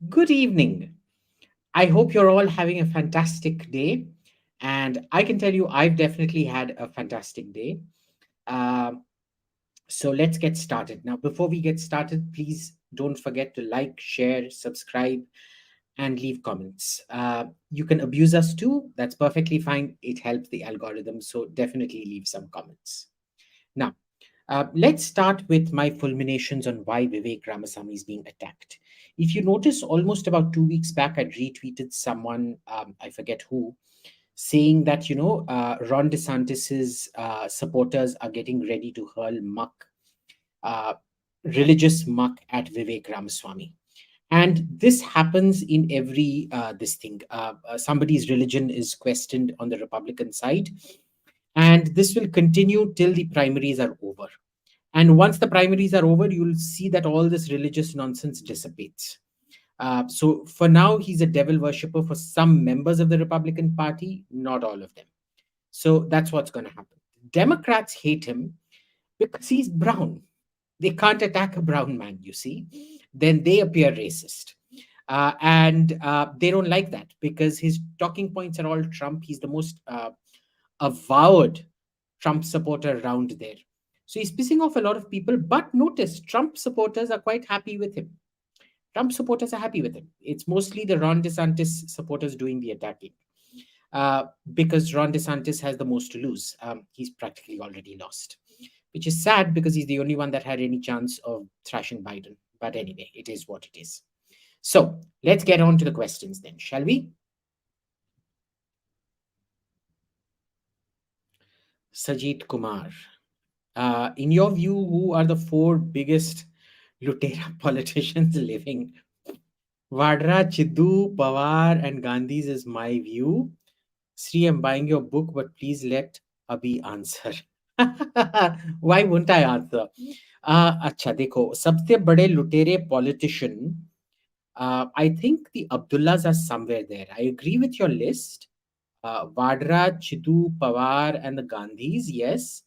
Good evening. I hope you're all having a fantastic day. And I can tell you, I've definitely had a fantastic day. Um so let's get started. Now, before we get started, please don't forget to like, share, subscribe, and leave comments. You can abuse us too. That's perfectly fine. It helps the algorithm. So definitely leave some comments. Now, let's start with my fulminations on why Vivek Ramaswamy is being attacked. If you notice, almost about 2 weeks back, I retweeted someone, I forget who, saying that, Ron DeSantis's supporters are getting ready to hurl muck, uh, religious muck at Vivek Ramaswamy. And this happens in every this thing. Somebody's religion is questioned on the Republican side, and this will continue till the primaries are over. And once the primaries are over, you'll see that all this religious nonsense dissipates. So for now, he's a devil worshipper for some members of the Republican Party, not all of them. So that's what's going to happen. Democrats hate him because he's brown. They can't attack a brown man, you see. Then they appear racist. And they don't like that because his talking points are all Trump. He's the most avowed Trump supporter around there. So he's pissing off a lot of people. But notice, Trump supporters are quite happy with him. Trump supporters are happy with him. It's mostly the Ron DeSantis supporters doing the attacking. Because Ron DeSantis has the most to lose. He's practically already lost, which is sad because he's the only one that had any chance of thrashing Biden. But anyway, it is what it is. So let's get on to the questions then, shall we? Sajit Kumar. In your view, who are the four biggest Lutera politicians living? Vadra, Chiddu, Pawar, and Gandhi's is my view. Sree, I'm buying your book, but please let Abhi answer. Why won't I answer? अच्छा देखो, सबसे बड़े लुटेरे politician, I think the Abdullahs are somewhere there. I agree with your list. Vadra, Chiddu, Pawar, and the Gandhis, yes.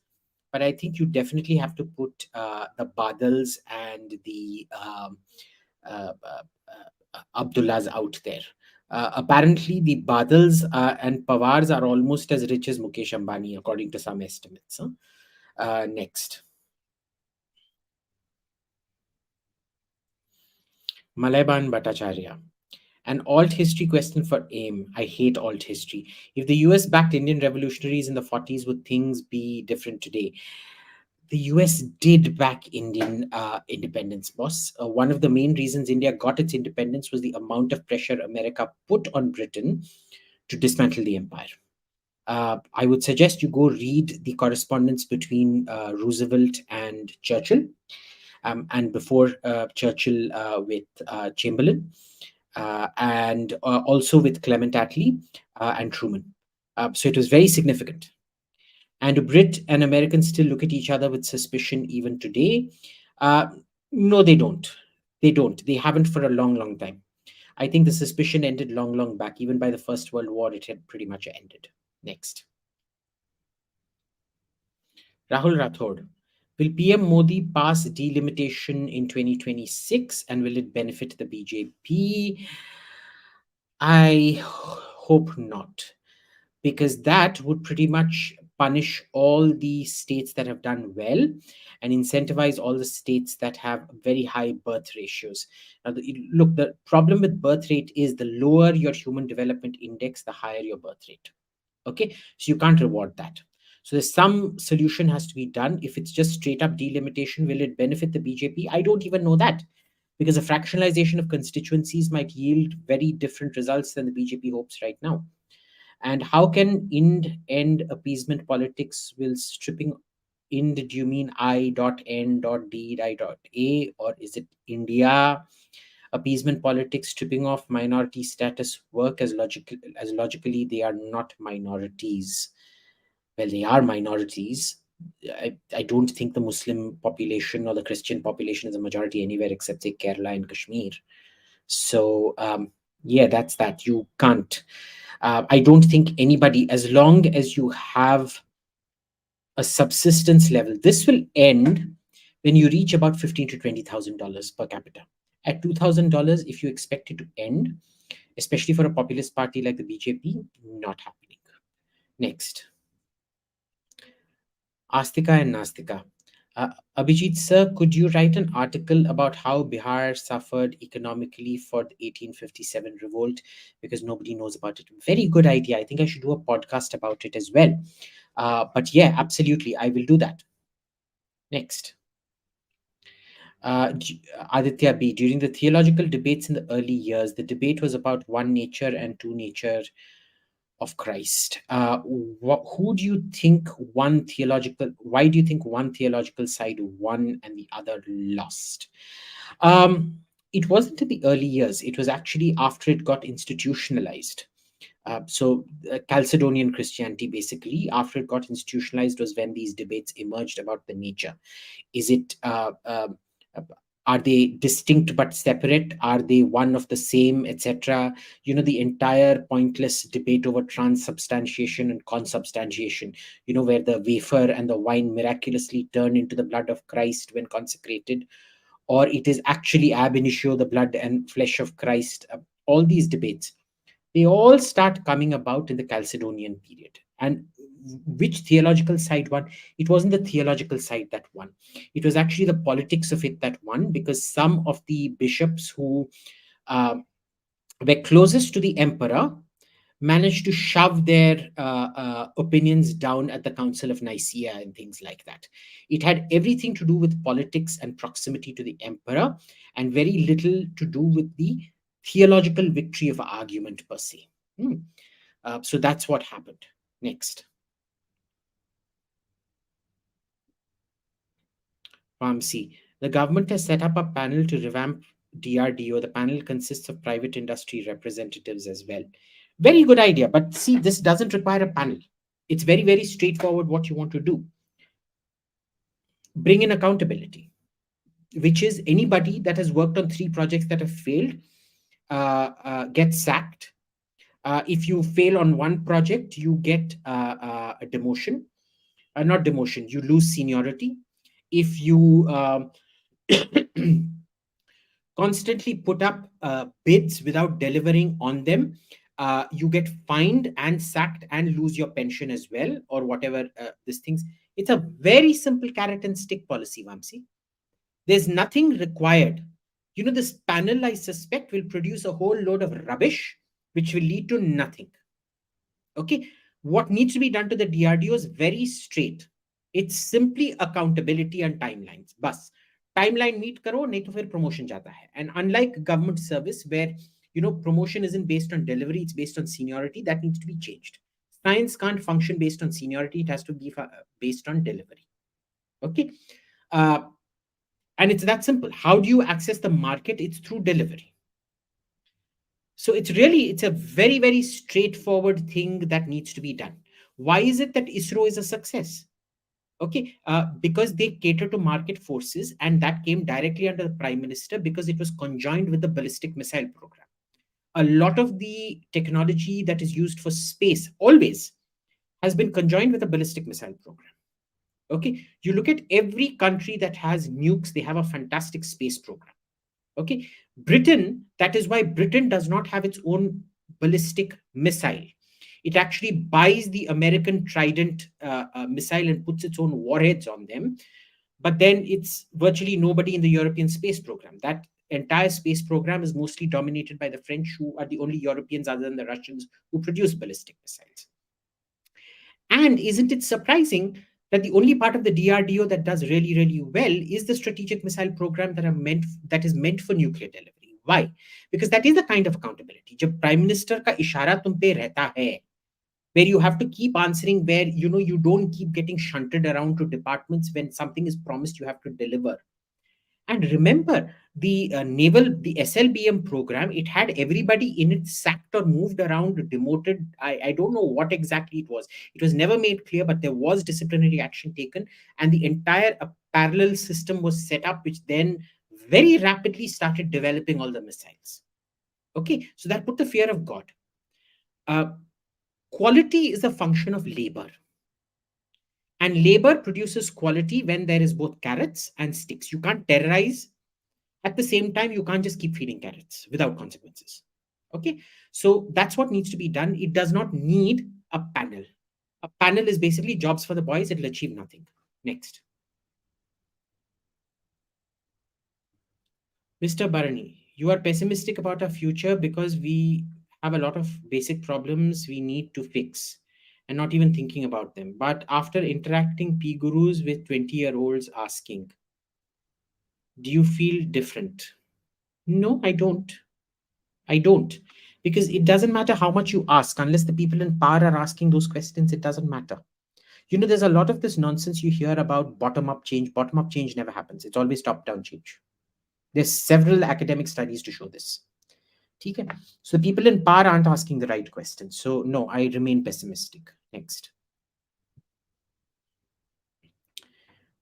But I think you definitely have to put the Badals and the Abdullahs out there. Apparently, the Badals and Pawars are almost as rich as Mukesh Ambani, according to some estimates. Next. Malaiban Bhattacharya. An alt history question for AIM. I hate alt history. If the US backed Indian revolutionaries in the 40s, would things be different today? The US did back Indian independence, boss. One of the main reasons India got its independence was the amount of pressure America put on Britain to dismantle the empire. I would suggest you go read the correspondence between Roosevelt and Churchill, and before Churchill with Chamberlain, and also with Clement Attlee and Truman. So it was very significant. And do Brit and Americans still look at each other with suspicion even today? Uh, no, they don't. They don't. They haven't for a long, long time. I think the suspicion ended long, long back. Even by the First World War, it had pretty much ended. Next. Rahul Rathod. Will PM Modi pass delimitation in 2026 and will it benefit the BJP? I hope not, because that would pretty much punish all the states that have done well and incentivize all the states that have very high birth ratios. Now, look, the problem with birth rate is the lower your human development index, the higher your birth rate. Okay, so you can't reward that. So there's some solution has to be done. If it's just straight up delimitation, will it benefit the BJP? I don't even know that, because a fractionalization of constituencies might yield very different results than the BJP hopes right now. And how can end appeasement politics will stripping ind, do you mean I.N.D.I.A, or is it India? Appeasement politics stripping off minority status work as logically they are not minorities. Well, they are minorities. I don't think the Muslim population or the Christian population is a majority anywhere except say Kerala and Kashmir. So yeah, that's that. You can't. I don't think anybody, as long as you have a subsistence level, this will end when you reach about $15,000 to $20,000 per capita. At $2,000, if you expect it to end, especially for a populist party like the BJP, not happening. Next. Astika and Nastika. Abhijit sir, could you write an article about how Bihar suffered economically for the 1857 revolt? Because nobody knows about it. Very good idea. I think I should do a podcast about it as well. But yeah, absolutely. I will do that. Next. Aditya B. During the theological debates in the early years, the debate was about one nature and two nature of Christ. Who do you think why do you think one theological side won and the other lost? It wasn't in the early years. It was actually after it got institutionalized. Chalcedonian Christianity, basically, after it got institutionalized, was when these debates emerged about the nature. Is it are they distinct but separate? Are they one of the same, etc.? The entire pointless debate over transubstantiation and consubstantiation, where the wafer and the wine miraculously turn into the blood of Christ when consecrated, or it is actually ab initio, the blood and flesh of Christ. All these debates, they all start coming about in the Chalcedonian period. And which theological side won? It wasn't the theological side that won. It was actually the politics of it that won, because some of the bishops who were closest to the emperor managed to shove their opinions down at the Council of Nicaea and things like that. It had everything to do with politics and proximity to the emperor, and very little to do with the theological victory of argument per se. So that's what happened. Next. Vamsi. The government has set up a panel to revamp DRDO. The panel consists of private industry representatives as well. Very good idea. But see, this doesn't require a panel. It's very, very straightforward what you want to do. Bring in accountability, which is anybody that has worked on 3 projects that have failed gets sacked. If you fail on one project, you get a demotion. Not demotion, you lose seniority. If you constantly put up bids without delivering on them, you get fined and sacked and lose your pension as well, or whatever these things. It's a very simple carrot and stick policy, Vamsi. There's nothing required. This panel, I suspect, will produce a whole load of rubbish, which will lead to nothing. Okay, what needs to be done to the DRDO is very straight. It's simply accountability and timelines. Bas. Timeline meet karo, nahi to fir promotion jata hai. And unlike government service, where promotion isn't based on delivery, it's based on seniority, that needs to be changed. Science can't function based on seniority, it has to be based on delivery. Okay. And it's that simple. How do you access the market? It's through delivery. So it's a very, very straightforward thing that needs to be done. Why is it that ISRO is a success? Okay, because they cater to market forces, and that came directly under the Prime Minister because it was conjoined with the ballistic missile program. A lot of the technology that is used for space always has been conjoined with the ballistic missile program. Okay, you look at every country that has nukes, they have a fantastic space program. Okay, Britain, that is why Britain does not have its own ballistic missile. It actually buys the American Trident missile and puts its own warheads on them. But then it's virtually nobody in the European space program. That entire space program is mostly dominated by the French, who are the only Europeans other than the Russians who produce ballistic missiles. And isn't it surprising that the only part of the DRDO that does really, really well is the strategic missile program that is meant for nuclear delivery? Why? Because that is the kind of accountability. जब Prime Minister का इशारा तुम पे रहता है, where you have to keep answering, where you don't keep getting shunted around to departments. When something is promised, you have to deliver. And remember, the SLBM program, it had everybody in it sacked or moved around, demoted. I don't know what exactly it was. It was never made clear, but there was disciplinary action taken, and the entire parallel system was set up, which then very rapidly started developing all the missiles. Okay, so that put the fear of God. Quality is a function of labor. And labor produces quality when there is both carrots and sticks. You can't terrorize At the same time, you can't just keep feeding carrots without consequences. Okay, so that's what needs to be done. It does not need a panel. A panel is basically jobs for the boys, it'll achieve nothing. Next. Mr. Barani, you are pessimistic about our future because we have a lot of basic problems we need to fix and not even thinking about them. But after interacting PGurus with 20-year-olds asking, do you feel different? No, I don't. I don't. Because it doesn't matter how much you ask, unless the people in power are asking those questions, it doesn't matter. You know, there's a lot of this nonsense you hear about bottom up change. Bottom up change never happens. It's always top down change. There's several academic studies to show this. Okay? So people in power aren't asking the right questions. So no, I remain pessimistic. Next.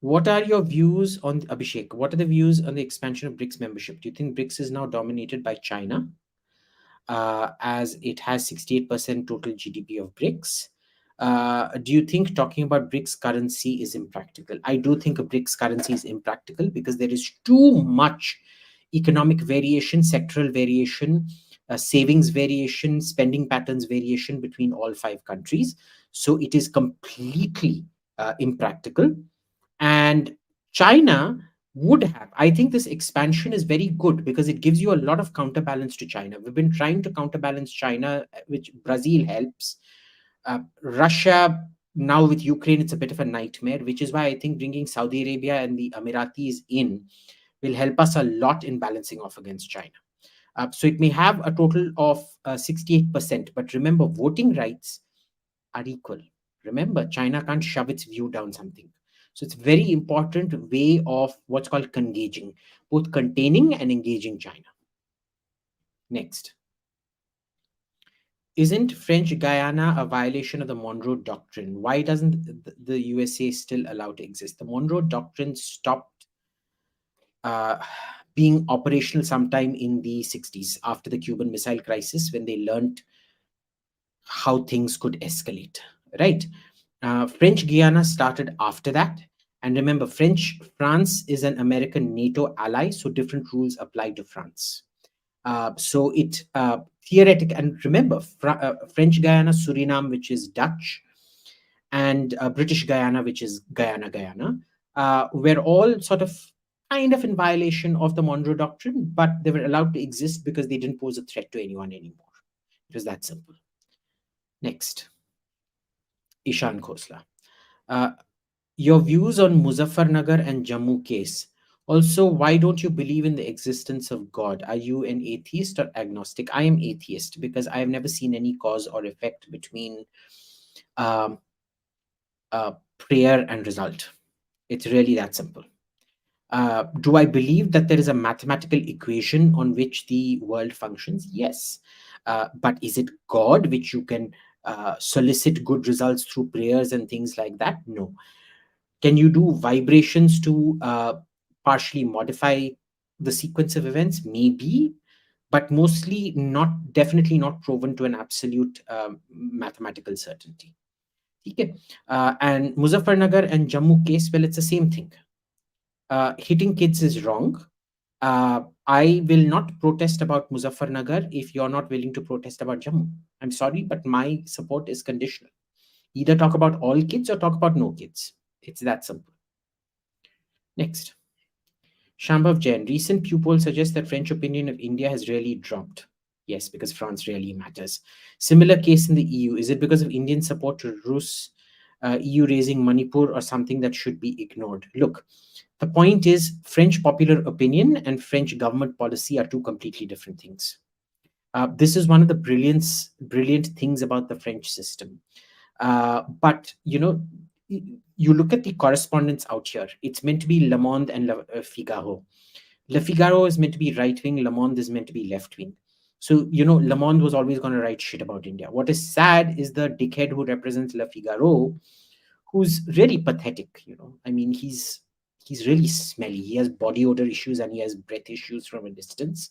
What are your views on Abhishek? What are the views on the expansion of BRICS membership? Do you think BRICS is now dominated by China, as it has 68% total GDP of BRICS? Do you think talking about BRICS currency is impractical? I do think a BRICS currency is impractical because there is too much economic variation, sectoral variation, savings variation, spending patterns variation between all 5 countries. So it is completely impractical. And China would have, I think this expansion is very good because it gives you a lot of counterbalance to China. We've been trying to counterbalance China, which Brazil helps. Russia, now with Ukraine, it's a bit of a nightmare, which is why I think bringing Saudi Arabia and the Emiratis in will help us a lot in balancing off against China. So it may have a total of 68%, but remember, voting rights are equal. Remember, China can't shove its view down something. So it's very important way of what's called engaging, both containing and engaging China. Next. Isn't French Guiana a violation of the Monroe Doctrine? Why doesn't the USA still allow to exist? The Monroe Doctrine stopped being operational sometime in the 60s after the Cuban Missile Crisis, when they learned how things could escalate, right? French Guiana started after that. And remember, France is an American NATO ally, so different rules apply to France. So it theoretic, and remember, French Guiana, Suriname, which is Dutch, and British Guiana, which is Guyana, were all sort of kind of in violation of the Monroe Doctrine, but they were allowed to exist because they didn't pose a threat to anyone anymore. It was that simple. Next. Ishan Khosla. Your views on Muzaffarnagar and Jammu case. Also, why don't you believe in the existence of God? Are you an atheist or agnostic? I am atheist because I have never seen any cause or effect between prayer and result. It's really that simple. Do I believe that there is a mathematical equation on which the world functions? Yes. But is it God, which you can solicit good results through prayers and things like that? No. Can you do vibrations to partially modify the sequence of events? Maybe, but mostly not, definitely not proven to an absolute mathematical certainty. Okay. And Muzaffarnagar and Jammu case, well, it's the same thing. Hitting kids is wrong. I will not protest about Muzaffarnagar if you're not willing to protest about Jammu. I'm sorry, but my support is conditional. Either talk about all kids or talk about no kids. It's that simple. Next. Shambhav Jain. Recent Pew poll suggests that French opinion of India has really dropped. Yes, because France really matters. Similar case in the EU. Is it because of Indian support to Rus, EU raising Manipur, or something that should be ignored? Look, the point is French popular opinion and French government policy are two completely different things. This is one of the brilliant things about the French system. But, you know, you look at the correspondence out here. It's meant to be Le Monde and Le Figaro. Le Figaro is meant to be right-wing. Le Monde is meant to be left-wing. So, you know, Le Monde was always going to write shit about India. What is sad is the dickhead who represents Le Figaro, who's really pathetic, you know. I mean, he's really smelly. He has body odor issues and he has breath issues from a distance.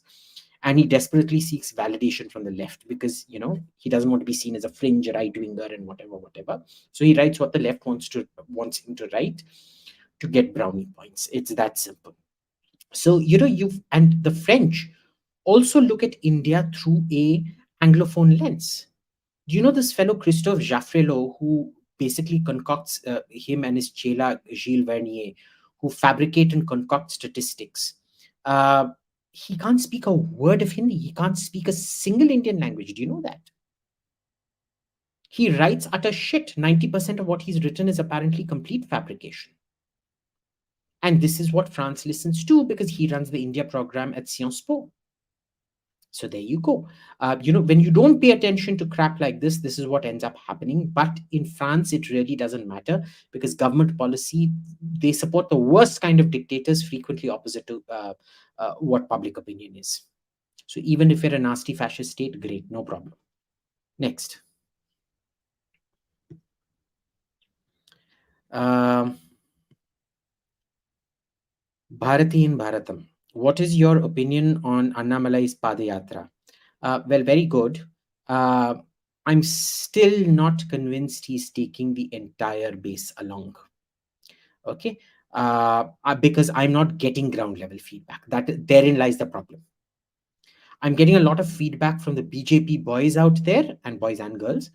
And he desperately seeks validation from the left because, you know, he doesn't want to be seen as a fringe right-winger and whatever. So he writes what the left wants him to write to get brownie points. It's that simple. So, and the French also look at India through a Anglophone lens. Do you know this fellow Christophe Jaffrelot, who basically concocts, him and his chela Gilles Vernier, who fabricate and concoct statistics? Uh, he can't speak a word of Hindi. He can't speak a single Indian language. Do you know that? He writes utter shit. 90% of what he's written is apparently complete fabrication. And this is what France listens to because he runs the India program at Sciences Po. So there you go. When you don't pay attention to crap like this is what ends up happening. But in France, it really doesn't matter because government policy, they support the worst kind of dictators, frequently opposite to what public opinion is. So even if you're a nasty fascist state, great, no problem. Next. Bharati in Bharatam. What is your opinion on Annamalai's Padayatra? Well, very good. I'm still not convinced he's taking the entire base along. Okay. Because I'm not getting ground level feedback. Therein lies the problem. I'm getting a lot of feedback from the BJP boys out there, and boys and girls,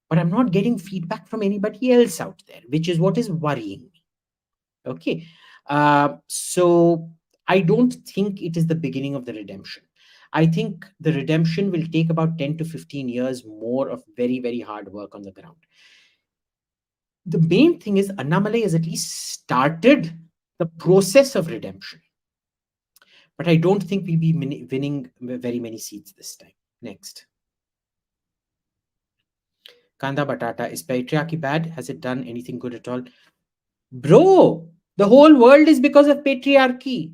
but I'm not getting feedback from anybody else out there, which is what is worrying me. Okay. So I don't think it is the beginning of the redemption. I think the redemption will take about 10 to 15 years more of very, very hard work on the ground. The main thing is Annamalai has at least started the process of redemption. But I don't think we'll be winning very many seats this time. Next. Kanda Batata, is patriarchy bad? Has it done anything good at all? Bro, the whole world is because of patriarchy.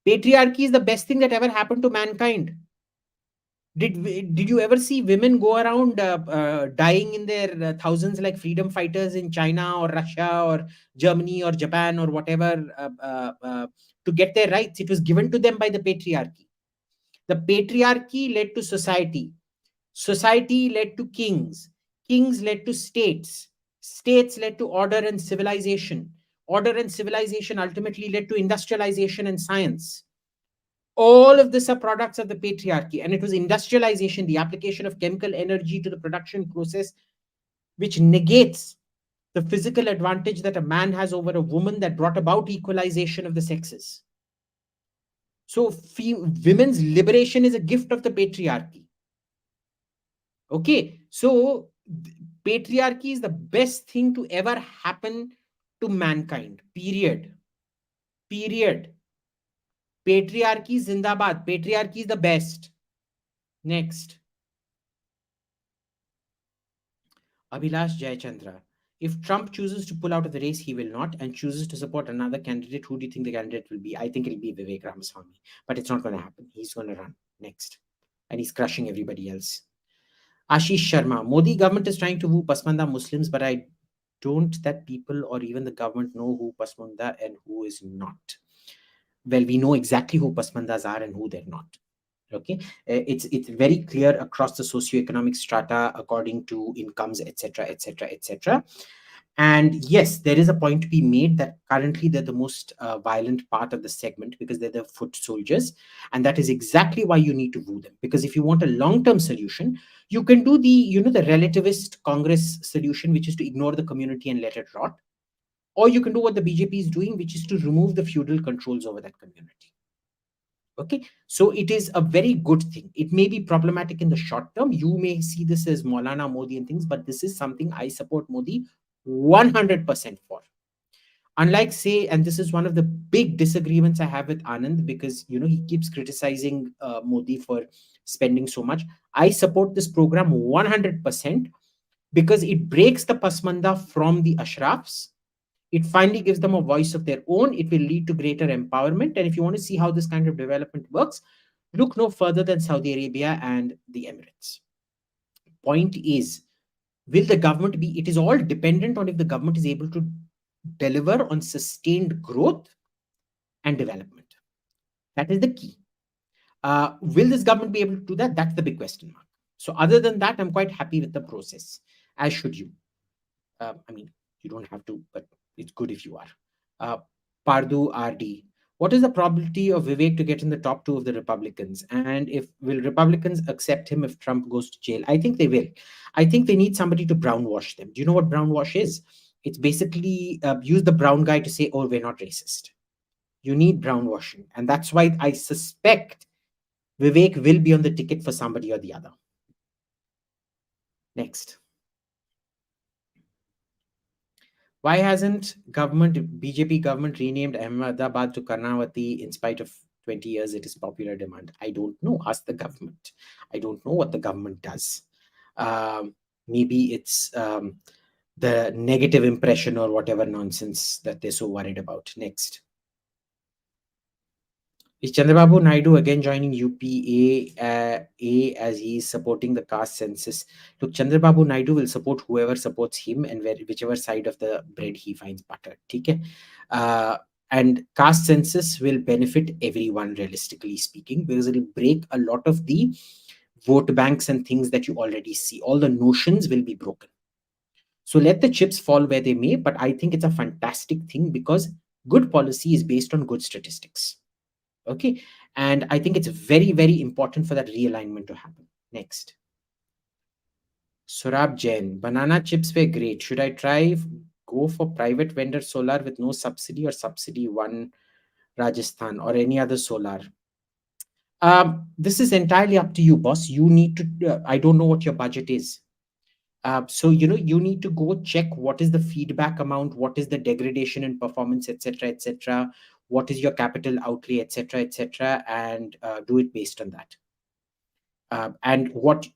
Patriarchy is the best thing that ever happened to mankind. Did you ever see women go around dying in their thousands like freedom fighters in China or Russia or Germany or Japan or whatever to get their rights? It was given to them by the patriarchy. The patriarchy led to society. Society led to kings. Kings led to states. States led to order and civilization. Order and civilization ultimately led to industrialization and science. All of this are products of the patriarchy, and it was industrialization, the application of chemical energy to the production process, which negates the physical advantage that a man has over a woman, that brought about equalization of the sexes. So women's liberation is a gift of the patriarchy. Okay, so patriarchy is the best thing to ever happen to mankind, period. Patriarchy zindabad. Patriarchy is the best. Next. Abhilash Jayachandra. If Trump chooses to pull out of the race, he will not, and chooses to support another candidate, who do you think the candidate will be? I think it'll be Vivek Ramaswamy, but it's not going to happen. He's going to run next, and he's crushing everybody else. Ashish Sharma. Modi government is trying to woo Pasmanda Muslims, but I don't that people or even the government know who Pasmanda and who is not. Well, we know exactly who Pasmandas are and who they're not. Okay, it's very clear across the socioeconomic strata according to incomes, etc., etc., etc. And yes, there is a point to be made that currently they're the most violent part of the segment because they're the foot soldiers, and that is exactly why you need to woo them. Because if you want a long-term solution, you can do the relativist Congress solution, which is to ignore the community and let it rot, or you can do what the BJP is doing, which is to remove the feudal controls over that community. Okay, so it is a very good thing. It may be problematic in the short term. You may see this as Maulana Modi and things, but this is something I support Modi 100% for. Unlike, say, and this is one of the big disagreements I have with Anand, because he keeps criticizing Modi for spending so much. I support this program 100% because it breaks the Pasmanda from the Ashrafs. It finally gives them a voice of their own. It will lead to greater empowerment. And if you want to see how this kind of development works, look no further than Saudi Arabia and the Emirates. Point is, will the government be, it is all dependent on if the government is able to deliver on sustained growth and development. That is the key. Will this government be able to do that? That's the big question mark. So other than that, I'm quite happy with the process, as should you. I mean, you don't have to, but it's good if you are. Pardhu RD. What is the probability of Vivek to get in the top 2 of the Republicans? And will Republicans accept him if Trump goes to jail? I think they will. I think they need somebody to brownwash them. Do you know what brownwash is? It's basically use the brown guy to say, oh, we're not racist. You need brownwashing. And that's why I suspect Vivek will be on the ticket for somebody or the other. Next. Why hasn't BJP government renamed Ahmedabad to Karnataka in spite of 20 years it is popular demand? I don't know. Ask the government. I don't know what the government does. Maybe it's the negative impression or whatever nonsense that they're so worried about. Next. Is Chandrababu Naidu again joining UPA as he is supporting the caste census? Look, Chandrababu Naidu will support whoever supports him and whichever side of the bread he finds buttered. Okay? And caste census will benefit everyone, realistically speaking, because it will break a lot of the vote banks and things that you already see. All the notions will be broken. So let the chips fall where they may, but I think it's a fantastic thing because good policy is based on good statistics. Okay, and I think it's very, very important for that realignment to happen. Next. Surab Jain, banana chips were great. Should I go for private vendor solar with no subsidy or subsidy one Rajasthan or any other solar? This is entirely up to you, boss. You need to, I don't know what your budget is. So, you need to go check what is the feedback amount, what is the degradation in performance, etc., what is your capital outlay, etc., and do it based on that. And what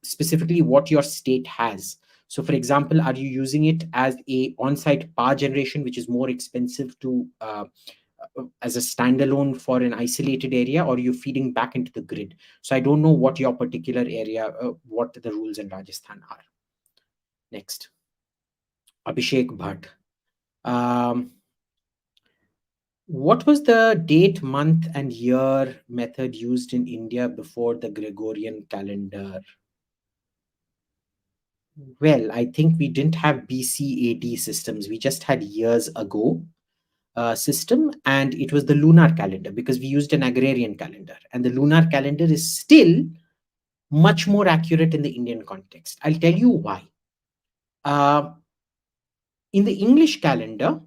your state has. So, for example, are you using it as a on-site power generation, which is more expensive to as a standalone for an isolated area, or are you feeding back into the grid? So I don't know what your particular area, what the rules in Rajasthan are. Next. Abhishek Bhatt. What was the date, month, and year method used in India before the Gregorian calendar? Well, I think we didn't have BC AD systems. We just had years ago system, and it was the lunar calendar because we used an agrarian calendar. And the lunar calendar is still much more accurate in the Indian context. I'll tell you why. In the English calendar,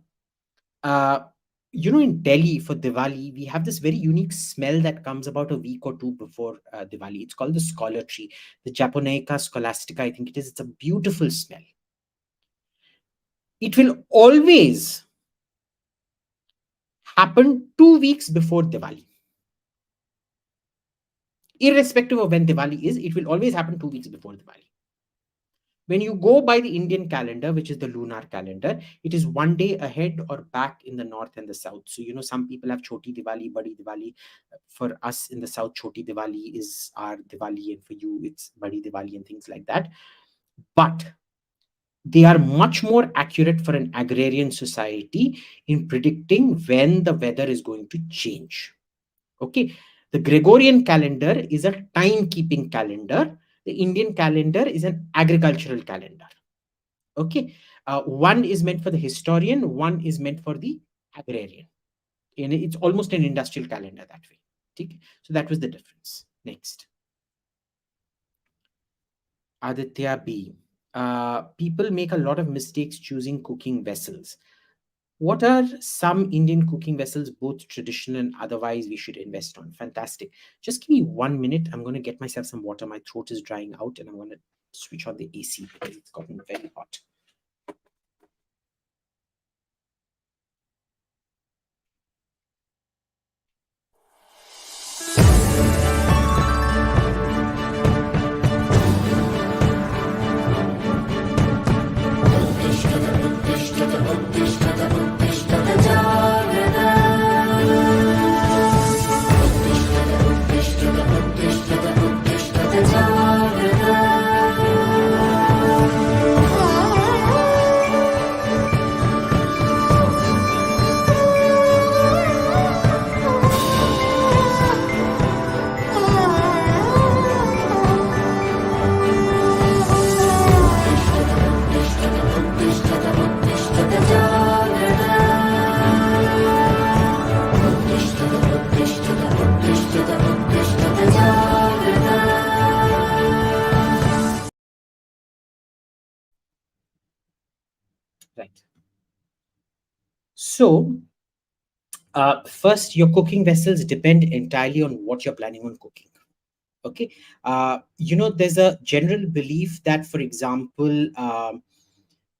in Delhi for Diwali, we have this very unique smell that comes about a week or two before Diwali. It's called the scholar tree, the Japonica scholastica, I think it is. It's a beautiful smell. It will always happen 2 weeks before Diwali. Irrespective of when Diwali is, it will always happen 2 weeks before Diwali. When you go by the Indian calendar, which is the lunar calendar, it is 1 day ahead or back in the north and the south. So, some people have Choti Diwali, Badi Diwali. For us in the south, Choti Diwali is our Diwali, and for you, it's Badi Diwali and things like that. But they are much more accurate for an agrarian society in predicting when the weather is going to change. Okay. The Gregorian calendar is a timekeeping calendar. The Indian calendar is an agricultural calendar. Okay. One is meant for the historian, one is meant for the agrarian. And it's almost an industrial calendar that way. Okay? So that was the difference. Next. Aditya B. People make a lot of mistakes choosing cooking vessels. What are some Indian cooking vessels, both traditional and otherwise, we should invest on? Fantastic. Just give me 1 minute. I'm going to get myself some water. My throat is drying out, and I'm going to switch on the AC because it's gotten very hot. So, first, your cooking vessels depend entirely on what you're planning on cooking. Okay. There's a general belief that, for example,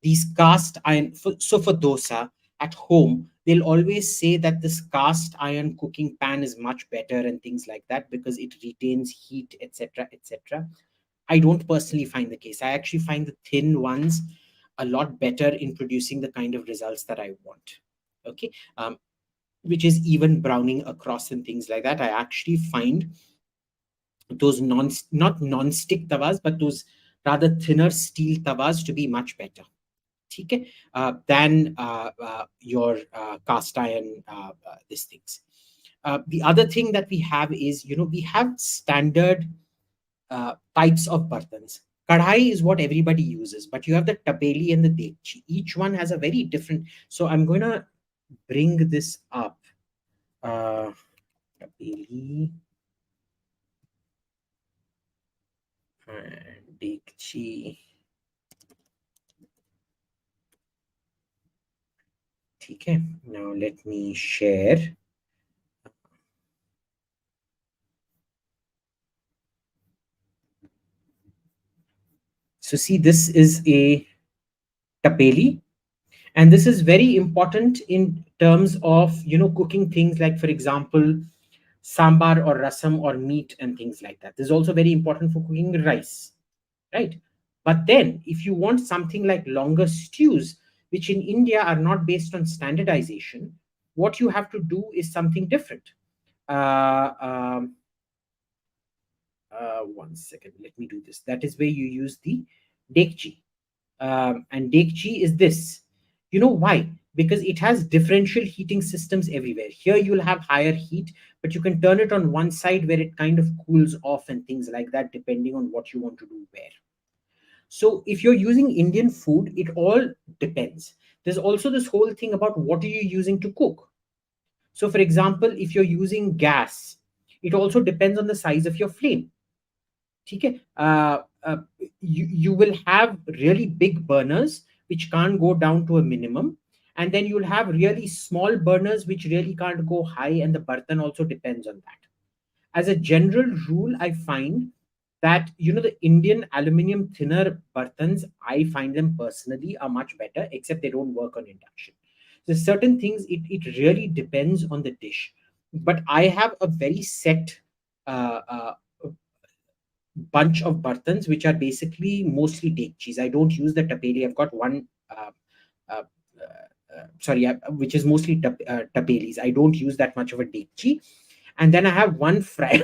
these cast iron, so for dosa at home, they'll always say that this cast iron cooking pan is much better and things like that because it retains heat, etc., etc. I don't personally find the case. I actually find the thin ones a lot better in producing the kind of results that I want. Okay. Which is even browning across and things like that. I actually find those not non-stick tawas, but those rather thinner steel tawas to be much better. Okay, than your cast iron these things. The other thing that we have is, we have standard types of bartans. Kadhai is what everybody uses, but you have the tapeli and the dekchi. Each one has a very different. So I'm going to bring this up. Tapeli and dekchi. Okay, now let me share. So see, this is a tapeli, and this is very important in terms of cooking things like, for example, sambar or rasam or meat and things like that. This is also very important for cooking rice, right? But then if you want something like longer stews, which in India are not based on standardization, what you have to do is something different. uh, um, 1 second, let me do this. That is where you use the dekchi. And dekchi is this. You know why? Because it has differential heating systems everywhere. Here you'll have higher heat, but you can turn it on one side where it kind of cools off and things like that, depending on what you want to do where. So if you're using Indian food, it all depends. There's also this whole thing about what are you using to cook. So, for example, if you're using gas, it also depends on the size of your flame. Okay? You will have really big burners which can't go down to a minimum, and then you'll have really small burners which really can't go high, and the bartan also depends on that. As a general rule, I find that the Indian aluminum thinner bartans, I find them personally are much better, except they don't work on induction. So certain things, it really depends on the dish. But I have a very set uh, uh, bunch of bartans which are basically mostly dekchis. I don't use the tapeli. I've got one uh, sorry, which is mostly tapelis. I don't use that much of a dekchi. And then I have one fry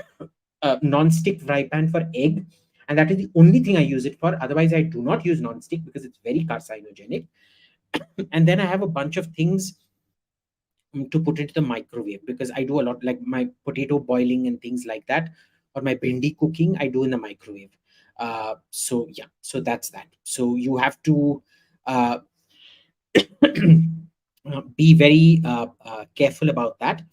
non-stick fry pan for egg, and that is the only thing I use it for. Otherwise, I do not use non-stick because it's very carcinogenic. And then I have a bunch of things to put into the microwave, because I do a lot, like my potato boiling and things like that, or my bhindi cooking, I do in the microwave. So yeah, so that's that. So you have to uh, be very careful about that.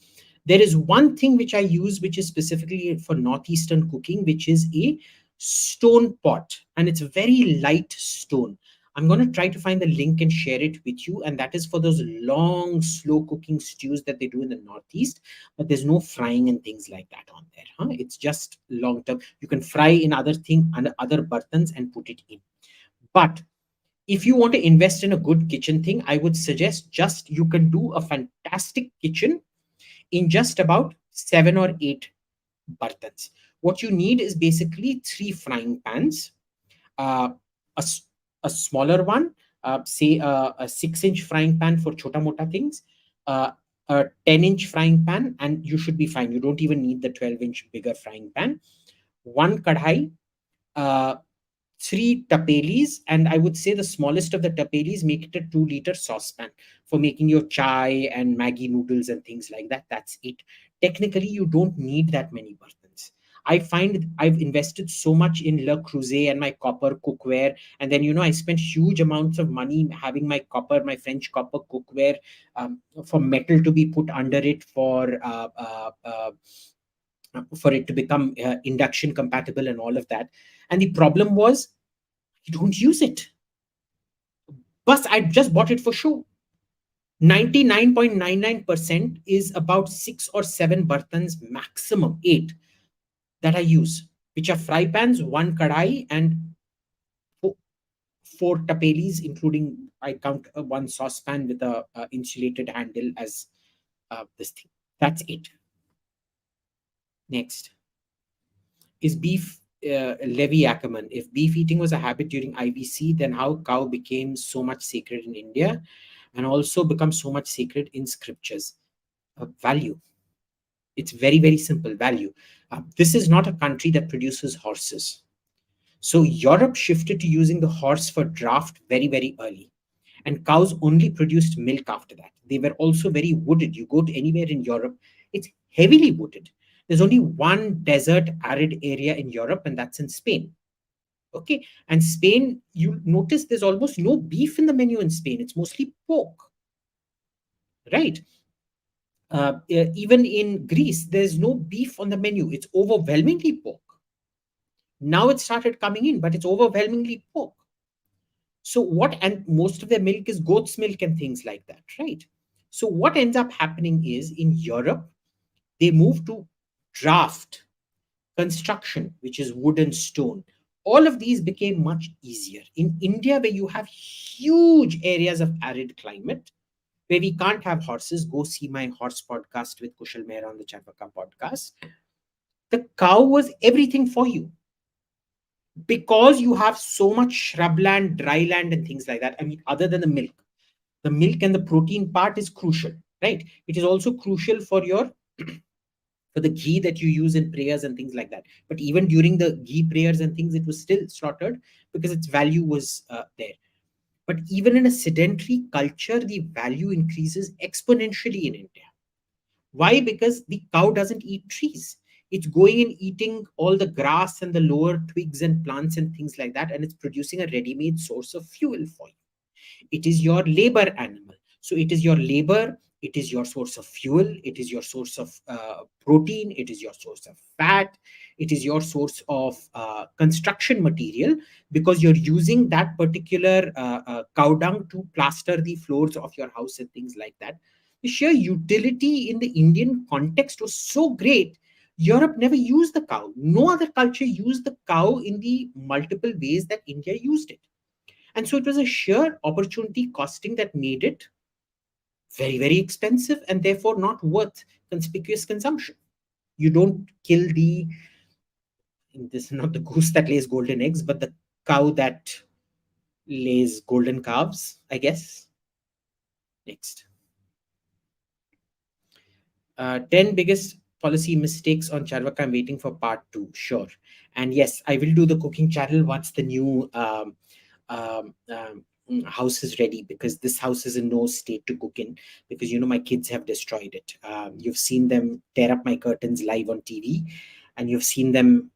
There is one thing which I use, which is specifically for northeastern cooking, which is a stone pot, and it's a very light stone. I'm going to try to find the link and share it with you, and that is for those long, slow cooking stews that they do in the northeast. But there's no frying and things like that on there. Huh? It's just long term. You can fry in other thing and other bartans and put it in. But if you want to invest in a good kitchen thing, I would suggest just you can do a fantastic kitchen in just about 7 or 8 bartans. What you need is basically 3 frying pans, uh, a, a smaller one, say a 6-inch frying pan for chota mota things, a 10-inch frying pan, and you should be fine. You don't even need the 12-inch bigger frying pan. One kadhai, uh, 3 tapelis, and I would say the smallest of the tapelis, make it a 2-liter saucepan for making your chai and Maggi noodles and things like that. That's it. Technically, you don't need that many bartans. I find I've invested so much in 𝙒𝙗𝙤 and my copper cookware, and then I spent huge amounts of money having my French copper cookware, for metal to be put under it for it to become induction compatible and all of that. And the problem was, you don't use it. Plus, I just bought it for show. 99.99% is about 6 or 7 bartans, maximum 8, that I use, which are fry pans, 1 kadai, and 4 tapelis, including, I count 1 saucepan with a insulated handle as this thing. That's it. Next is beef. Levy Ackerman. If beef eating was a habit during IBC, then how cow became so much sacred in India and also become so much sacred in scriptures? Value. It's very, very simple. Value. This is not a country that produces horses. So Europe shifted to using the horse for draft very, very early. And cows only produced milk after that. They were also very wooded. You go to anywhere in Europe, it's heavily wooded. There's only one desert arid area in Europe, and that's in Spain. Okay. And Spain, you notice there's almost no beef in the menu in Spain. It's mostly pork. Right. Even in Greece, there's no beef on the menu. It's overwhelmingly pork. Now it started coming in, but it's overwhelmingly pork. So what, and most of their milk is goat's milk and things like that, right? So what ends up happening is in Europe, they move to draft, construction, which is wood and stone. All of these became much easier. In India, where you have huge areas of arid climate, where we can't have horses, go see my horse podcast with Kushal Mehra on the Chapaka podcast. The cow was everything for you, because you have so much shrubland, dry land, and things like that. I mean, other than the milk and the protein part is crucial, right? It is also crucial for your for the ghee that you use in prayers and things like that. But even during the ghee prayers and things, it was still slaughtered because its value was there. But even in a sedentary culture, the value increases exponentially in India. Why? Because the cow doesn't eat trees. It's going and eating all the grass and the lower twigs and plants and things like that, and it's producing a ready-made source of fuel for you. It is your labor animal. So it is your labor, it is your source of fuel, it is your source of protein, it is your source of fat, it is your source of construction material, because you're using that particular cow dung to plaster the floors of your house and things like that. The sheer utility in the Indian context was so great. Europe never used the cow. No other culture used the cow in the multiple ways that India used it. And so it was a sheer opportunity costing that made it very, very expensive and therefore not worth conspicuous consumption. You don't kill this is not the goose that lays golden eggs, but the cow that lays golden calves, I guess. Next. 10 biggest policy mistakes on Charvaka. I'm waiting for part 2. Sure. And yes, I will do the cooking channel once the new house is ready, because this house is in no state to cook in, because my kids have destroyed it. You've seen them tear up my curtains live on TV, and you've seen them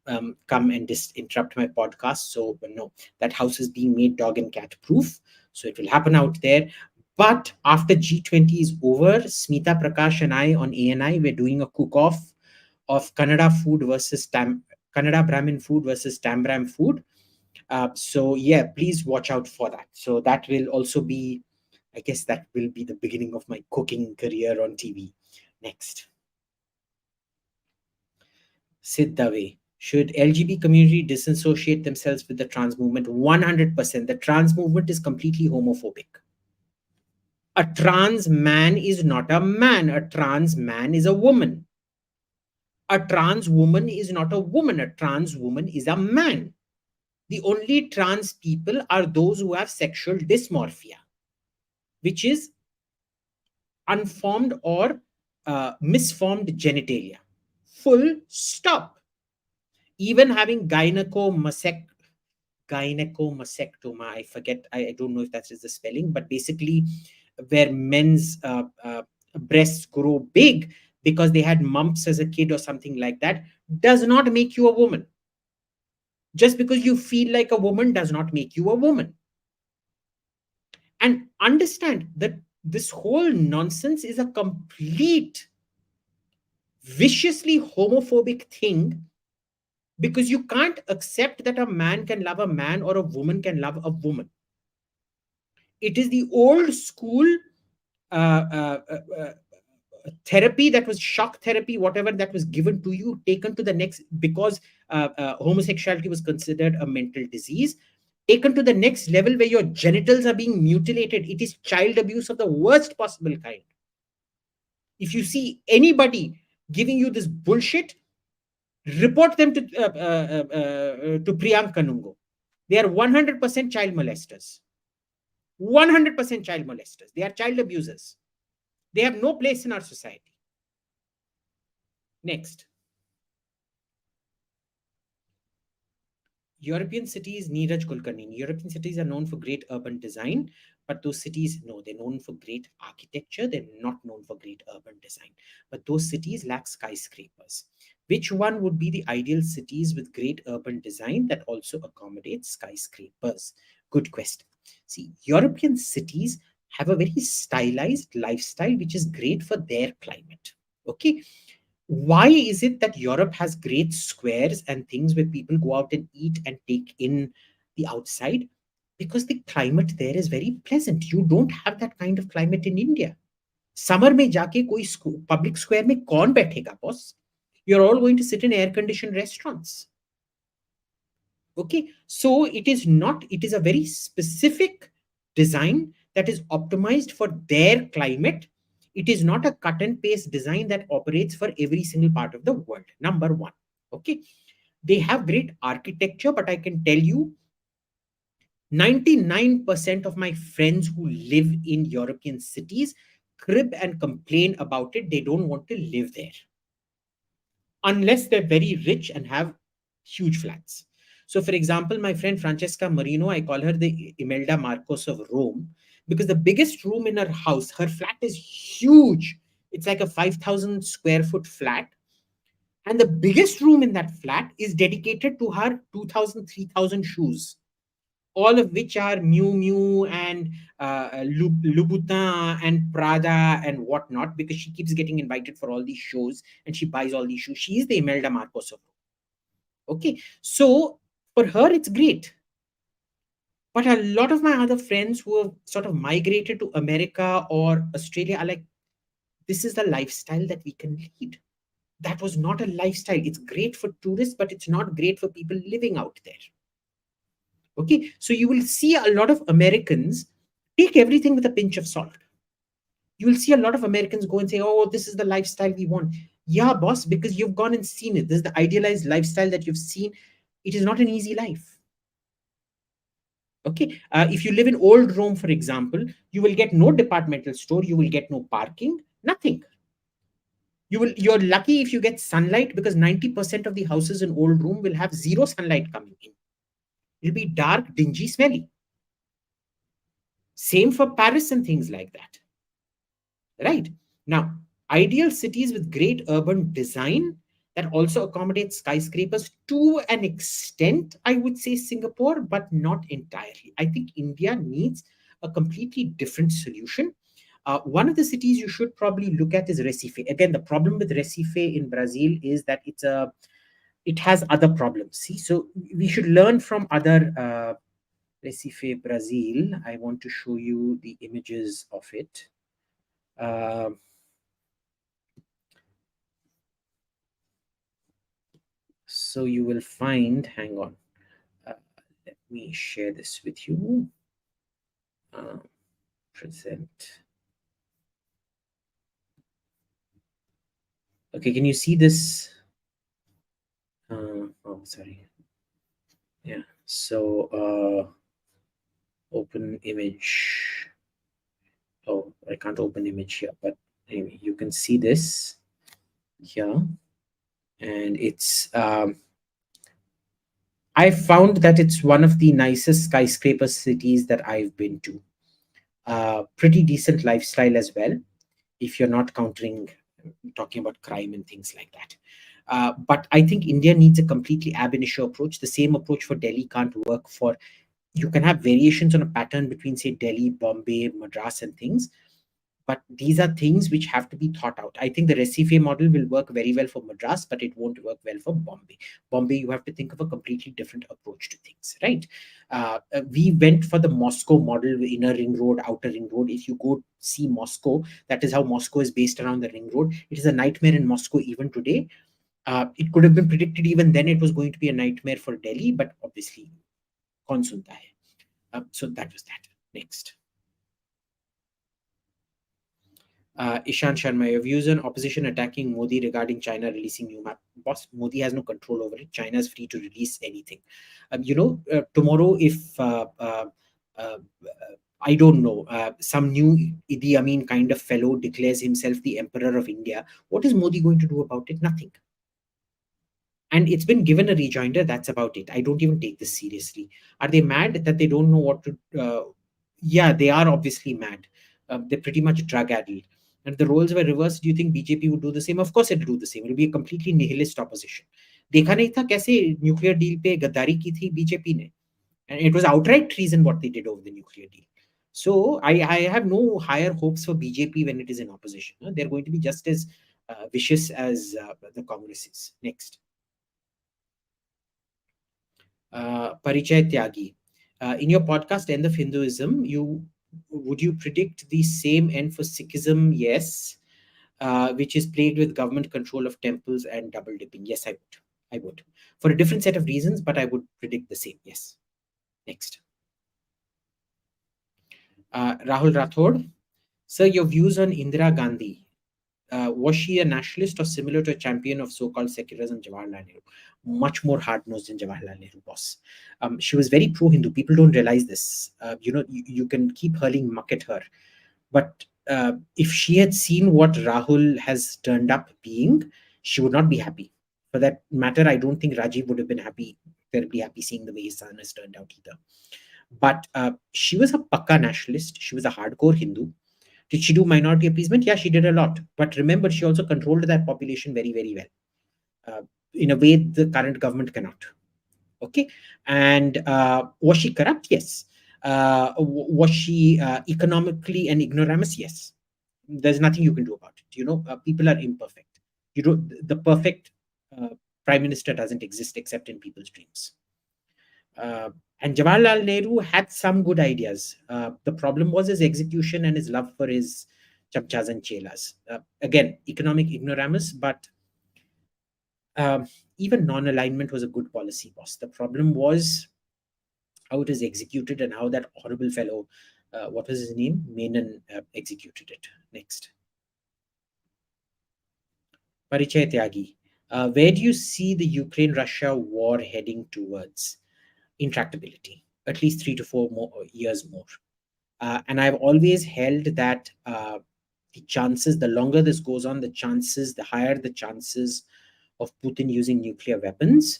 come and interrupt my podcast. So no, that house is being made dog and cat proof, so it will happen out there. But after G20 is over, Smita Prakash and I on ANI, we're doing a cook-off of Kannada food versus Kannada Brahmin food versus Tambram food. So yeah, please watch out for that. So that will also be, I guess that will be the beginning of my cooking career on TV. Next. 𝙒𝙬𝙐. Should LGBT community disassociate themselves with the trans movement? 100%. The trans movement is completely homophobic. A trans man is not a man. A trans man is a woman. A trans woman is not a woman. A trans woman is a man. The only trans people are those who have sexual dysmorphia, which is unformed or misformed genitalia. Full stop. Even having gynecomasectoma, I forget, I don't know if that is the spelling, but basically where men's breasts grow big because they had mumps as a kid or something like that, does not make you a woman. Just because you feel like a woman does not make you a woman. And understand that this whole nonsense is a complete viciously homophobic thing, because you can't accept that a man can love a man or a woman can love a woman. It is the old school therapy that was shock therapy, whatever that was given to you, taken to the next, because homosexuality was considered a mental disease, taken to the next level where your genitals are being mutilated. It is child abuse of the worst possible kind. If you see anybody giving you this bullshit, report them to Priyanka Nungo. They are 100% child molesters. 100% child molesters. They are child abusers. They have no place in our society. Next. European cities, Neeraj Kulkarni. European cities are known for great urban design, but those cities, no, they're known for great architecture. They're not known for great urban design. But those cities lack skyscrapers. Which one would be the ideal cities with great urban design that also accommodates skyscrapers? Good question. See, European cities have a very stylized lifestyle, which is great for their climate. Okay. Why is it that Europe has great squares and things where people go out and eat and take in the outside? Because the climate there is very pleasant. You don't have that kind of climate in India. Summer में जाके कोई public square में कौन बैठेगा, boss? You're all going to sit in air-conditioned restaurants. Okay, so it is a very specific design that is optimized for their climate. It is not a cut and paste design that operates for every single part of the world. Number one. Okay, they have great architecture, but I can tell you 99% of my friends who live in European cities crib and complain about it. They don't want to live there unless they're very rich and have huge flats. So, for example, my friend Francesca Marino, I call her the Imelda Marcos of Rome, because the biggest room in her house, her flat is huge. It's like a 5,000 square foot flat. And the biggest room in that flat is dedicated to her 2,000, 3,000 shoes, all of which are Miu Miu and Louboutin and Prada and whatnot, because she keeps getting invited for all these shows and she buys all these shoes. She is the Imelda Marcos of Rome. Okay, so for her, it's great. But a lot of my other friends who have sort of migrated to America or Australia are like, this is the lifestyle that we can lead. That was not a lifestyle. It's great for tourists, but it's not great for people living out there. Okay, so you will see a lot of Americans take everything with a pinch of salt. You will see a lot of Americans go and say, oh, this is the lifestyle we want. Yeah, boss, because you've gone and seen it. This is the idealized lifestyle that you've seen. It is not an easy life. Okay, if you live in old Rome, for example, you will get no departmental store, you will get no parking, nothing. You're lucky if you get sunlight, because 90% of the houses in old Rome will have zero sunlight coming in. It'll be dark, dingy, smelly. Same for Paris and things like that. Right? Now, ideal cities with great urban design that also accommodates skyscrapers to an extent, I would say Singapore, but not entirely. I think India needs a completely different solution. One of the cities you should probably look at is Recife. Again, the problem with Recife in Brazil is that it has other problems. See, so we should learn from other Recife, Brazil. I want to show you the images of it. So you will find, hang on, let me share this with you. Present. Okay, can you see this? Oh, sorry. Yeah, so open image. Oh, I can't open image here, but anyway, you can see this here. And it's, I found that it's one of the nicest skyscraper cities that I've been to. Pretty decent lifestyle as well, if you're not talking about crime and things like that. But I think India needs a completely ab initio approach. The same approach for Delhi can't work for, you can have variations on a pattern between, say, Delhi, Bombay, Madras and things. But these are things which have to be thought out. I think the Recife model will work very well for Madras, but it won't work well for Bombay. Bombay, you have to think of a completely different approach to things, right? We went for the Moscow model, inner ring road, outer ring road. If you go see Moscow, that is how Moscow is based around the ring road. It is a nightmare in Moscow even today. It could have been predicted even then it was going to be a nightmare for Delhi, but obviously, kaun sunta hai? So that was that. Next. Ishan Sharma, your views on opposition attacking Modi regarding China releasing new map. Boss, Modi has no control over it. China is free to release anything. Tomorrow, if I don't know, some new Idi Amin kind of fellow declares himself the emperor of India, what is Modi going to do about it? Nothing. And it's been given a rejoinder. That's about it. I don't even take this seriously. Are they mad that they don't know what to? Yeah, they are obviously mad. They're pretty much drug addled. And if the roles were reversed, do you think BJP would do the same? Of course, it'll do the same. It'll be a completely nihilist opposition. देखा नहीं था कैसे nuclear deal पे गद्दारी की थी BJP ने, and it was outright treason what they did over the nuclear deal. So I have no higher hopes for BJP when it is in opposition. They're going to be just as vicious as the Congress is. Next. Parichay Tyagi. In your podcast, End of Hinduism, would you predict the same end for Sikhism? Yes. Which is plagued with government control of temples and double dipping. Yes, I would. I would. For a different set of reasons, but I would predict the same. Yes. Next. Rahul Rathod. Sir, your views on Indira Gandhi. Was she a nationalist or similar to a champion of so-called secularism, Jawaharlal Nehru? Much more hard-nosed than Jawaharlal Nehru, boss. She was very pro-Hindu. People don't realize this. You can keep hurling muck at her. But if she had seen what Rahul has turned up being, she would not be happy. For that matter, I don't think Rajiv would have been terribly happy seeing the way his son has turned out either. But she was a pakka nationalist. She was a hardcore Hindu. Did she do minority appeasement? Yeah, she did a lot. But remember, she also controlled that population very, very well. In a way the current government cannot. Okay. And was she corrupt? Yes. Was she economically an ignoramus? Yes. There's nothing you can do about it. People are imperfect. The perfect prime minister doesn't exist except in people's dreams. And Jawaharlal Nehru had some good ideas. The problem was his execution and his love for his chamchas and chelas. Again, economic ignoramus, but even non-alignment was a good policy, boss. The problem was how it is executed and how that horrible fellow, what was his name? Menon, executed it. Next. Parichay Tyagi. Where do you see the Ukraine-Russia war heading towards? Intractability, at least 3 to 4 years more. And I've always held that the chances, the longer this goes on, the higher the chances of Putin using nuclear weapons,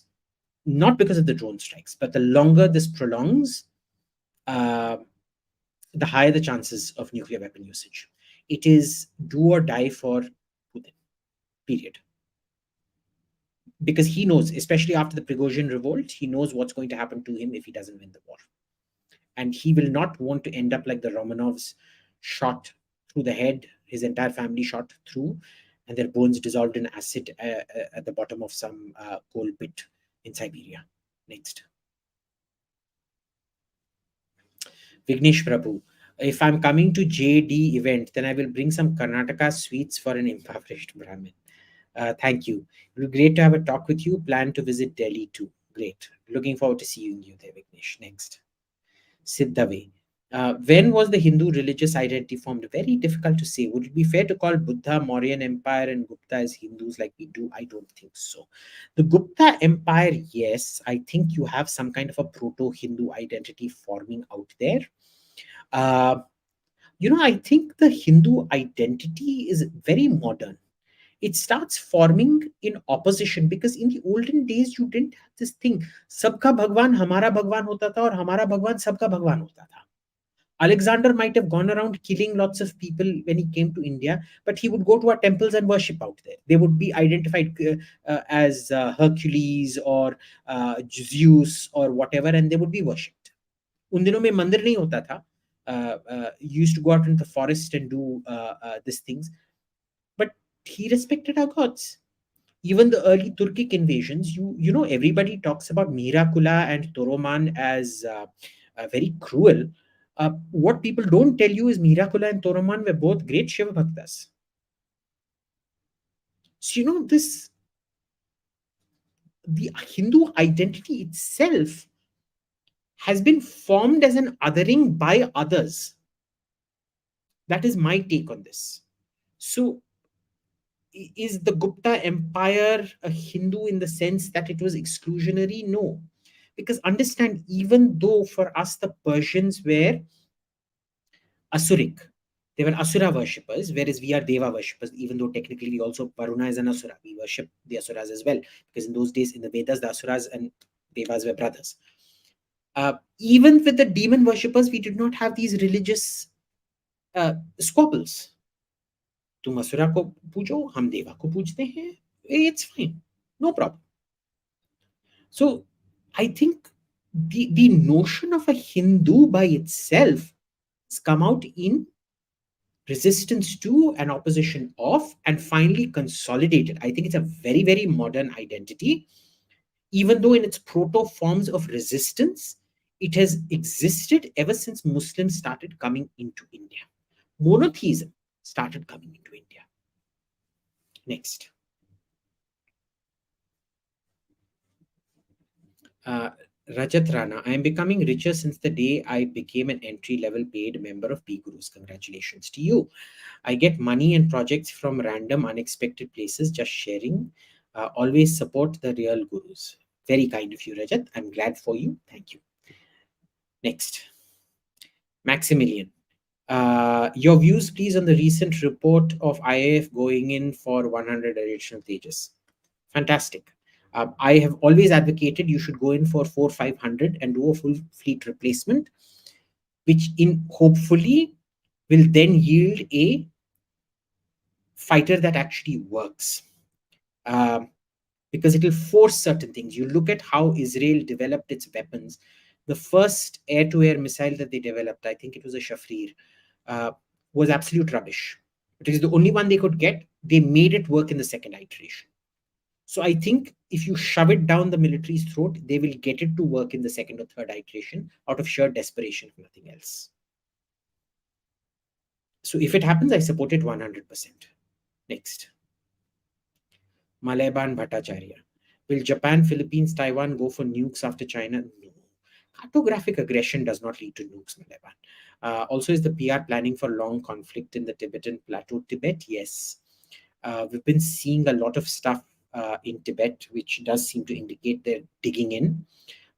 not because of the drone strikes, but the longer this prolongs, the higher the chances of nuclear weapon usage. It is do or die for Putin, period. Because he knows, especially after the Prigozhin revolt, he knows what's going to happen to him if he doesn't win the war. And he will not want to end up like the Romanovs, shot through the head, his entire family shot through, and their bones dissolved in acid at the bottom of some coal pit in Siberia. Next. Vignesh Prabhu. If I'm coming to JD event, then I will bring some Karnataka sweets for an impoverished Brahmin. Thank you. It will be great to have a talk with you. Plan to visit Delhi too. Great. Looking forward to seeing you there, Vignesh. Next. Siddhave. When was the Hindu religious identity formed? Very difficult to say. Would it be fair to call Buddha, Mauryan Empire, and Gupta as Hindus like we do? I don't think so. The Gupta Empire, yes. I think you have some kind of a proto-Hindu identity forming out there. I think the Hindu identity is very modern. It starts forming in opposition because in the olden days, you didn't have this thing. Sabka Bhagwan Hamara Bhagwan hota tha aur Hamara Bhagwan Sabka Bhagwan hota tha. Alexander might have gone around killing lots of people when he came to India, but he would go to our temples and worship out there. They would be identified as Hercules or Zeus or whatever, and they would be worshipped. उन दिनों में मंदिर नहीं होता था. used to go out into the forest and do these things. But he respected our gods. Even the early Turkic invasions, you know, everybody talks about Mirakula and Toroman as very cruel. What people don't tell you is Mirakula and Toroman were both great Shiva Bhaktas. So, you know, the Hindu identity itself has been formed as an othering by others. That is my take on this. So, is the Gupta Empire a Hindu in the sense that it was exclusionary? No. Because understand, even though for us the Persians were Asuric, they were Asura worshippers, whereas we are Deva worshippers, even though technically we also, Varuna is an Asura. We worship the Asuras as well. Because in those days, in the Vedas, the Asuras and Devas were brothers. Even with the demon worshippers, we did not have these religious squabbles. तुम असुरा को पूजो, हम देवा को पूजते हैं. It's fine, no problem. So I think the notion of a Hindu by itself has come out in resistance to and opposition of, and finally consolidated. I think it's a very, very modern identity. Even though in its proto forms of resistance, it has existed ever since Muslims started coming into India. Monotheism started coming into India. Next. Rajat Rana, I am becoming richer since the day I became an entry-level paid member of PGurus. Congratulations to you. I get money and projects from random, unexpected places, just sharing. Always support the real gurus. Very kind of you, Rajat. I'm glad for you. Thank you. Next. Maximilian. Your views, please, on the recent report of IAF going in for 100 additional Tejas. Fantastic. I have always advocated you should go in for 400-500 and do a full fleet replacement, which hopefully will then yield a fighter that actually works. Because it will force certain things. You look at how Israel developed its weapons. The first air-to-air missile that they developed, I think it was a Shafrir, was absolute rubbish. It is the only one they could get. They made it work in the second iteration. So I think if you shove it down the military's throat, they will get it to work in the second or third iteration out of sheer desperation, if nothing else. So if it happens, I support it 100%. Next. Maleban Bhattacharya. Will Japan, Philippines, Taiwan go for nukes after China? No. Cartographic aggression does not lead to nukes, Maleban. Also, is the PR planning for long conflict in the Tibetan Plateau? Tibet? Yes. We've been seeing a lot of stuff in Tibet, which does seem to indicate they're digging in.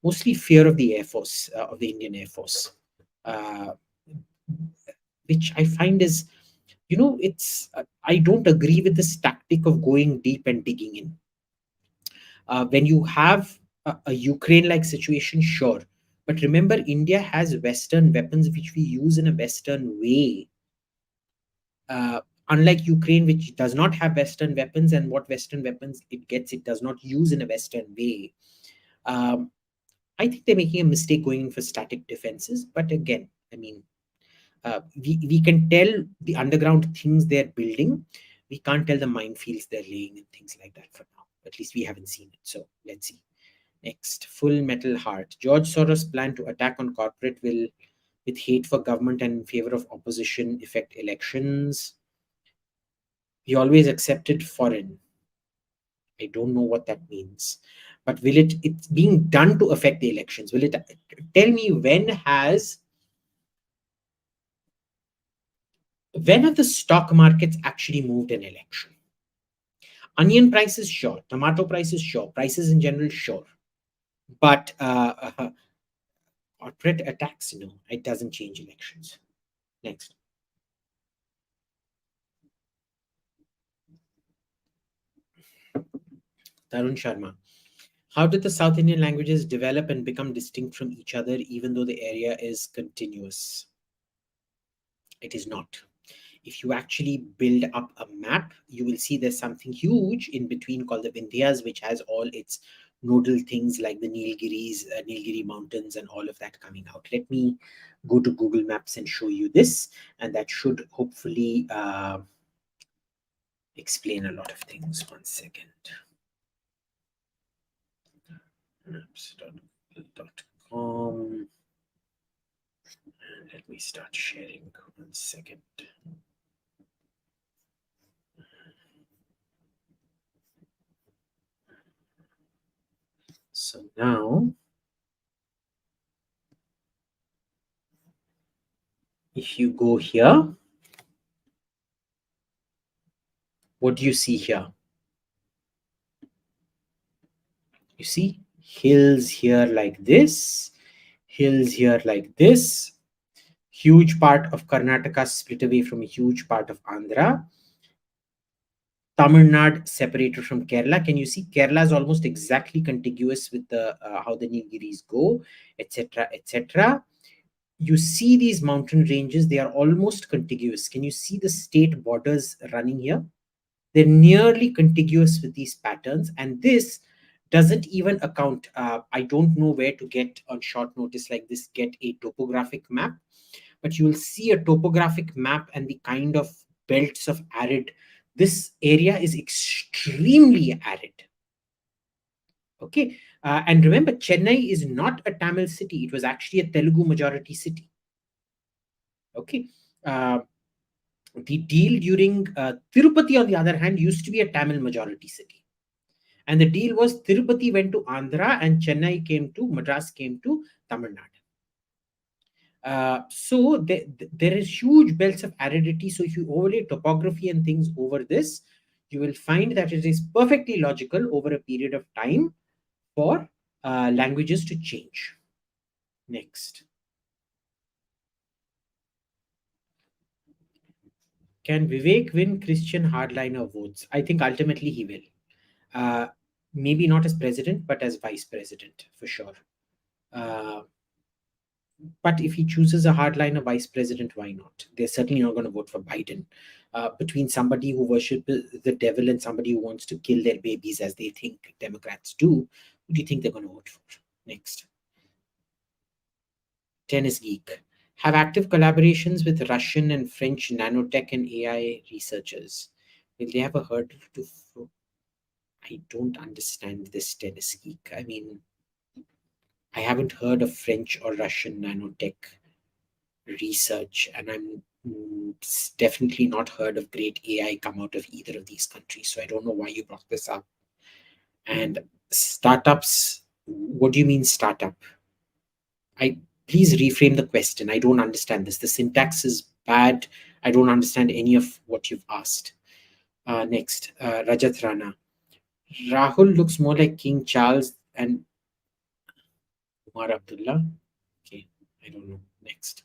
Mostly fear of the Air Force, of the Indian Air Force, which I find is, you know, it's, I don't agree with this tactic of going deep and digging in. When you have a Ukraine-like situation, sure. But remember, India has Western weapons which we use in a Western way. Unlike Ukraine, which does not have Western weapons, and what Western weapons it gets, it does not use in a Western way. I think they're making a mistake going in for static defenses. But again, I mean, we can tell the underground things they're building. We can't tell the minefields they're laying and things like that for now. At least we haven't seen it. So let's see. Next, Full Metal Heart. George Soros' plan to attack on corporate will, with hate for government and in favor of opposition, affect elections. He always accepted foreign. I don't know what that means. But will it's being done to affect the elections? Will it tell me when have the stock markets actually moved an election? Onion prices, sure. Tomato prices, sure. Prices in general, sure. But corporate attacks, no, it doesn't change elections. Next. Tarun Sharma. How did the South Indian languages develop and become distinct from each other, even though the area is continuous? It is not. If you actually build up a map, you will see there's something huge in between called the Vindhyas, which has all its nodal things like the Nilgiri Mountains and all of that coming out. Let me go to Google Maps and show you this, and that should hopefully explain a lot of things. 1 second. Maps.google.com. Let me start sharing. 1 second. So now, if you go here, what do you see here? You see hills here like this, hills here like this. Huge part of Karnataka split away from a huge part of Andhra. Tamil Nadu separated from Kerala. Can you see Kerala is almost exactly contiguous with the how the Nilgiris go, etc., etc. You see these mountain ranges; they are almost contiguous. Can you see the state borders running here? They're nearly contiguous with these patterns, and this doesn't even account. I don't know where to get on short notice like this, get a topographic map, but you will see a topographic map and the kind of belts of arid. This area is extremely arid. Okay. And remember, Chennai is not a Tamil city. It was actually a Telugu majority city. Okay. The deal during Tirupati, on the other hand, used to be a Tamil majority city. And the deal was Tirupati went to Andhra and Chennai came to, Madras came to Tamil Nadu. So there is huge belts of aridity. So if you overlay topography and things over this, you will find that it is perfectly logical over a period of time for languages to change. Next. Can Vivek win Christian hardliner votes? I think ultimately he will. Maybe not as president, but as vice president for sure. But if he chooses a hardliner vice president, why not? They're certainly not going to vote for Biden. Between somebody who worships the devil and somebody who wants to kill their babies, as they think Democrats do, who do you think they're going to vote for? Next. Tennis Geek. Have active collaborations with Russian and French nanotech and AI researchers. Will they have a hurdle to... I don't understand this, Tennis Geek. I mean, I haven't heard of French or Russian nanotech research, and I'm definitely not heard of great AI come out of either of these countries. So I don't know why you brought this up. And startups, what do you mean startup? Please reframe the question. I don't understand this. The syntax is bad. I don't understand any of what you've asked. Next, Rajat Rana. Rahul looks more like King Charles and Umar Abdullah. Okay, I don't know. Next.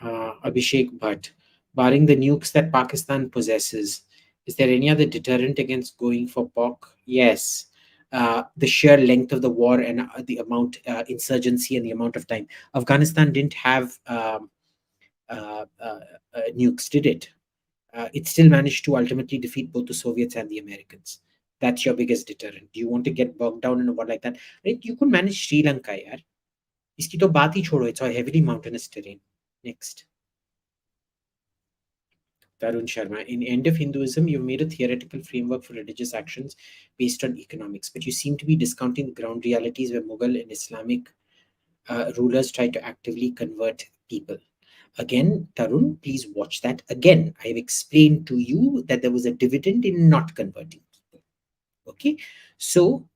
Abhishek Bhatt. Barring the nukes that Pakistan possesses, is there any other deterrent against going for POC? Yes. The sheer length of the war and the amount insurgency and the amount of time. Afghanistan didn't have nukes, did it? It still managed to ultimately defeat both the Soviets and the Americans. That's your biggest deterrent. Do you want to get bogged down in a war like that? Right? You could manage Sri Lanka, yaar. Iski to baat hi chodo. It's a heavily mountainous terrain. Next. Tarun Sharma. In End of Hinduism, you've made a theoretical framework for religious actions based on economics, but you seem to be discounting the ground realities where Mughal and Islamic rulers try to actively convert people. Again, Tarun, please watch that again. I've explained to you that there was a dividend in not converting people. Okay, so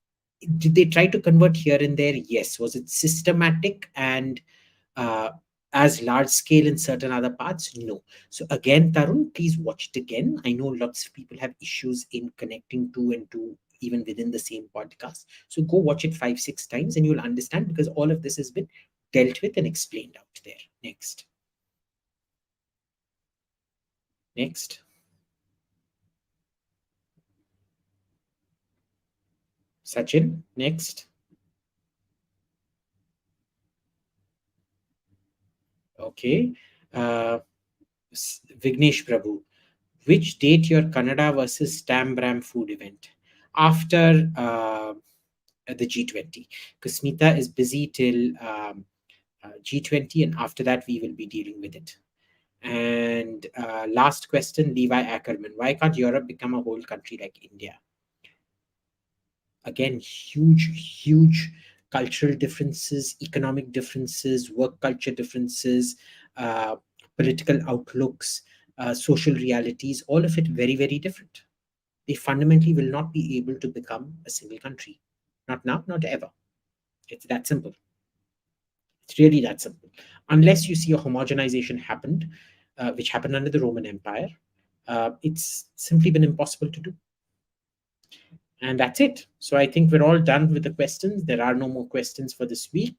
did they try to convert here and there? Yes. Was it systematic and as large scale in certain other parts? No. So again, Tarun, please watch it again. I know lots of people have issues in connecting two and two even within the same podcast. So go watch it 5-6 times and you'll understand, because all of this has been dealt with and explained out there. Next. Next. Sachin, next. Okay. Vignesh Prabhu. Which date your Kannada versus Tam Bram food event? after the G20, because Smita is busy till G20, and after that we will be dealing with it. And last question, Levi Ackerman: why can't Europe become a whole country like India? Again, huge cultural differences, economic differences, work culture differences, uh, political outlooks, social realities, all of it very different. They fundamentally will not be able to become a single country. Not now, not ever. It's that simple. It's really that simple. Unless you see a homogenization happened, which happened under the Roman Empire, it's simply been impossible to do. And that's it. So I think we're all done with the questions. There are no more questions for this week.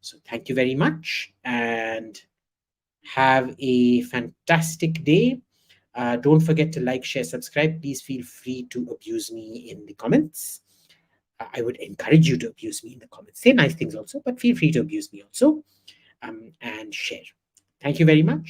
So thank you very much and have a fantastic day. Don't forget to like, share, subscribe. Please feel free to abuse me in the comments. I would encourage you to abuse me in the comments. Say nice things also, but feel free to abuse me also, and share. Thank you very much.